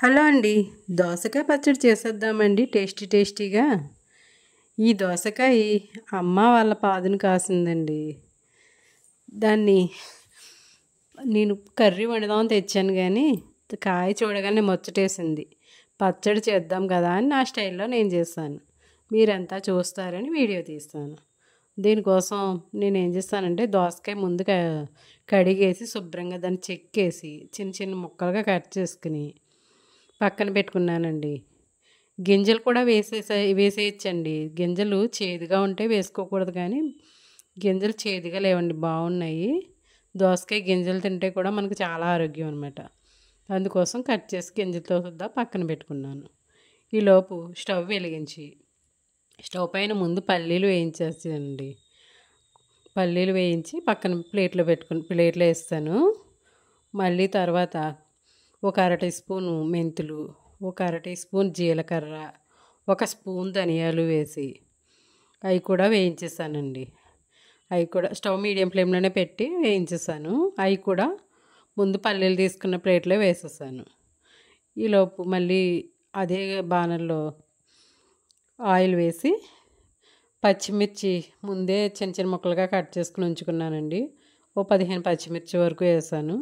Hello అండి. దోసకాయ పచ్చడి చేసేద్దామండి టేస్టీగా. ఈ దోసకాయ అమ్మ వాళ్ళ పాదుని కాసిందండి. దాన్ని నేను కర్రీ వండుదామని తెచ్చాను కానీ కాయ చూడగానే ముచ్చటేసింది. పచ్చడి చేద్దాం కదా అని నా స్టైల్లో నేను చేస్తాను. మీరంతా చూస్తారని వీడియో తీస్తాను. దీనికోసం నేను ఏం చేస్తానంటే దోసకాయ ముందు కడిగేసి శుభ్రంగా దాన్ని చెక్కేసి చిన్న చిన్న ముక్కలుగా కట్ చేసుకుని పక్కన పెట్టుకున్నానండి. గింజలు కూడా వేసేయచ్చండి. గింజలు చేదుగా ఉంటే వేసుకోకూడదు, కానీ గింజలు చేదుగా లేవండి, బాగున్నాయి. దోసకాయ గింజలు తింటే కూడా మనకు చాలా ఆరోగ్యం అనమాట. అందుకోసం కట్ చేసి గింజలతో సుద్దా పక్కన పెట్టుకున్నాను. ఈలోపు స్టవ్ వెలిగించి స్టవ్ పైన ముందు పల్లీలు వేయించేసానండి. పల్లీలు వేయించి పక్కన ప్లేట్లో వేస్తాను. మళ్ళీ తర్వాత ఒక అర టీ స్పూను మెంతులు, ఒక అర టీ స్పూన్ జీలకర్ర, ఒక స్పూన్ ధనియాలు వేసి అవి కూడా వేయించేసానండి. అవి కూడా స్టవ్ మీడియం ఫ్లేమ్లోనే పెట్టి వేయించేసాను. అవి కూడా ముందు పల్లీలు తీసుకున్న ప్లేట్లో వేసేసాను. ఈలోపు మళ్ళీ అదే బాణల్లో ఆయిల్ వేసి పచ్చిమిర్చి ముందే చిన్న చిన్న ముక్కలుగా కట్ చేసుకుని ఉంచుకున్నానండి. ఓ 15 పచ్చిమిర్చి వరకు వేసాను.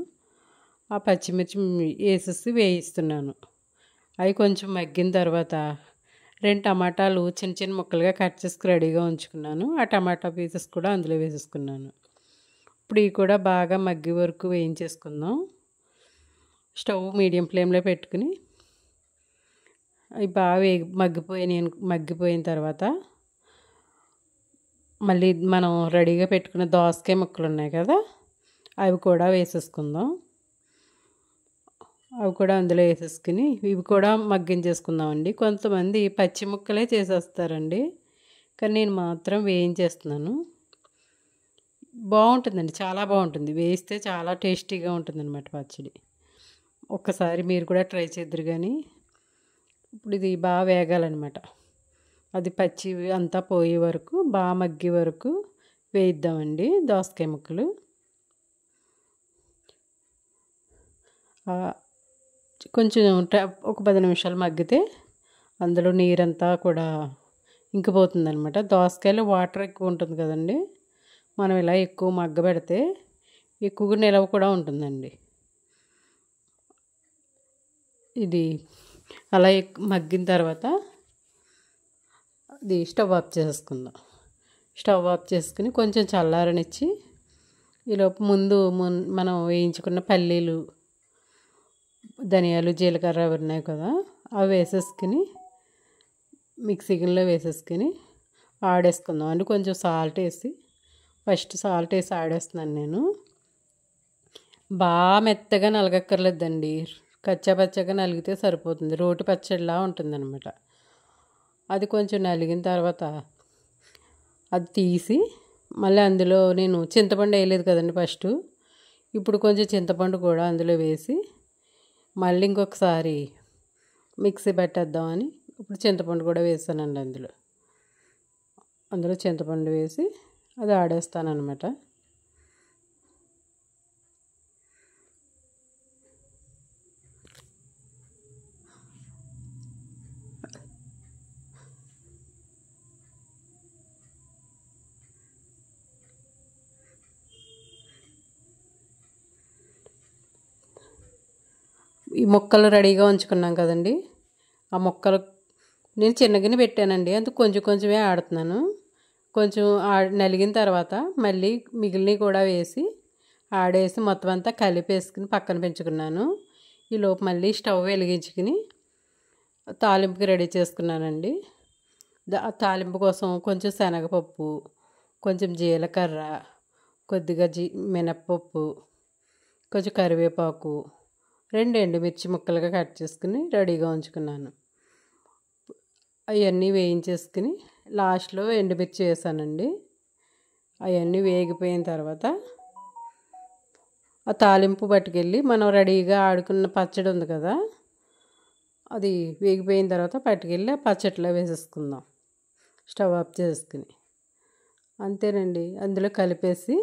ఆ పచ్చిమిర్చి వేసేసి వేయిస్తున్నాను. అవి కొంచెం మగ్గిన తర్వాత 2 టమాటాలు చిన్న చిన్న ముక్కలుగా కట్ చేసుకు రెడీగా ఉంచుకున్నాను. ఆ టమాటా పీసెస్ కూడా అందులో వేసేసుకున్నాను. ఇప్పుడు ఇవి కూడా బాగా మగ్గి వరకు వేయించేసుకుందాం. స్టవ్ మీడియం ఫ్లేమ్లో పెట్టుకుని అవి బాగా మగ్గిపోయిన తర్వాత మళ్ళీ మనం రెడీగా పెట్టుకున్న దోసకాయ ముక్కలు ఉన్నాయి కదా, అవి కూడా వేసేసుకుందాం. అవి కూడా అందులో వేసేసుకుని ఇవి కూడా మగ్గించేసుకుందామండి. కొంతమంది పచ్చి ముక్కలే చేసేస్తారండి, కానీ నేను మాత్రం వేయించేస్తున్నాను. బాగుంటుందండి, చాలా బాగుంటుంది. వేయిస్తే చాలా టేస్టీగా ఉంటుంది అన్నమాట పచ్చడి. ఒక్కసారి మీరు కూడా ట్రై చేద్దరు. కానీ ఇప్పుడు ఇది బాగా వేగాలన్నమాట. అది పచ్చి అంతా పోయే వరకు, బాగా మగ్గే వరకు వేయిద్దామండి దోసకాయ ముక్కలు. కొంచెం ఒక 10 నిమిషాలు మగ్గితే అందులో నీరంతా కూడా ఇంకిపోతుంది అనమాట. దోసకాయలో వాటర్ ఎక్కువ ఉంటుంది కదండి, మనం ఇలా ఎక్కువ మగ్గబెడితే ఎక్కువగా నిలవ కూడా ఉంటుందండి. ఇది అలా మగ్గిన తర్వాత అది స్టవ్ ఆఫ్ చేసుకుందాం. స్టవ్ ఆఫ్ చేసుకుని కొంచెం చల్లారనిచ్చి ఈలోపు ముందు మనం వేయించుకున్న పల్లీలు, ధనియాలు, జీలకర్ర అవి ఉన్నాయి కదా, అవి వేసేసుకుని మిక్సీలో వేసేసుకుని ఆడేసుకుందాం అండి. కొంచెం సాల్ట్ వేసి ఫస్ట్ సాల్ట్ వేసి ఆడేస్తున్నాను నేను. బాగా మెత్తగా నలగక్కర్లేదండి, కచ్చాపచ్చగా నలిగితే సరిపోతుంది. రోటి పచ్చడిలా ఉంటుందన్నమాట. అది కొంచెం నలిగిన తర్వాత అది తీసి మళ్ళీ అందులో నేను చింతపండు వేయలేదు కదండి ఫస్ట్. ఇప్పుడు కొంచెం చింతపండు కూడా అందులో వేసి మళ్ళీ ఇంకొకసారి మిక్సీ పెట్టేద్దామని ఇప్పుడు చింతపండు కూడా వేసానండి. అందులో చింతపండు వేసి అది ఆడేస్తానన్నమాట. ఈ ముక్కలు రెడీగా ఉంచుకున్నాం కదండి, ఆ ముక్కలు నేను చిన్న గిన్నె పెట్టానండి, అందుకు కొంచెం కొంచెమే ఆడుతున్నాను. కొంచెం నలిగిన తర్వాత మళ్ళీ మిగిలినవి కూడా వేసి ఆడేసి మొత్తం అంతా కలిపేసుకుని పక్కన పెంచుకున్నాను. ఈలోపు మళ్ళీ స్టవ్ వెలిగించుకుని తాలింపుకి రెడీ చేసుకున్నానండి. తాలింపు కోసం కొంచెం శనగపప్పు, కొంచెం జీలకర్ర, కొద్దిగా మినప్పప్పు, కొంచెం కరివేపాకు, 2 ఎండుమిర్చి ముక్కలుగా కట్ చేసుకుని రెడీగా ఉంచుకున్నాను. అవన్నీ వేయించేసుకుని లాస్ట్లో ఎండుమిర్చి వేసానండి. అవన్నీ వేగిపోయిన తర్వాత ఆ తాలింపు పట్టుకెళ్ళి మనం రెడీగా ఆడుకున్న పచ్చడి ఉంది కదా, అది వేగిపోయిన తర్వాత పట్టుకెళ్ళి ఆ పచ్చడిలో వేసేసుకుందాం స్టవ్ ఆఫ్ చేసుకుని. అంతేనండి, అందులో కలిపేసి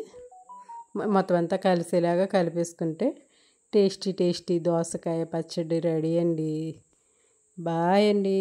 మొత్తం అంతా కలిసేలాగా కలిపేసుకుంటే టేస్టీ టేస్టీ దోసకాయ పచ్చడి రెడీ అండి. బాయ్ అండి.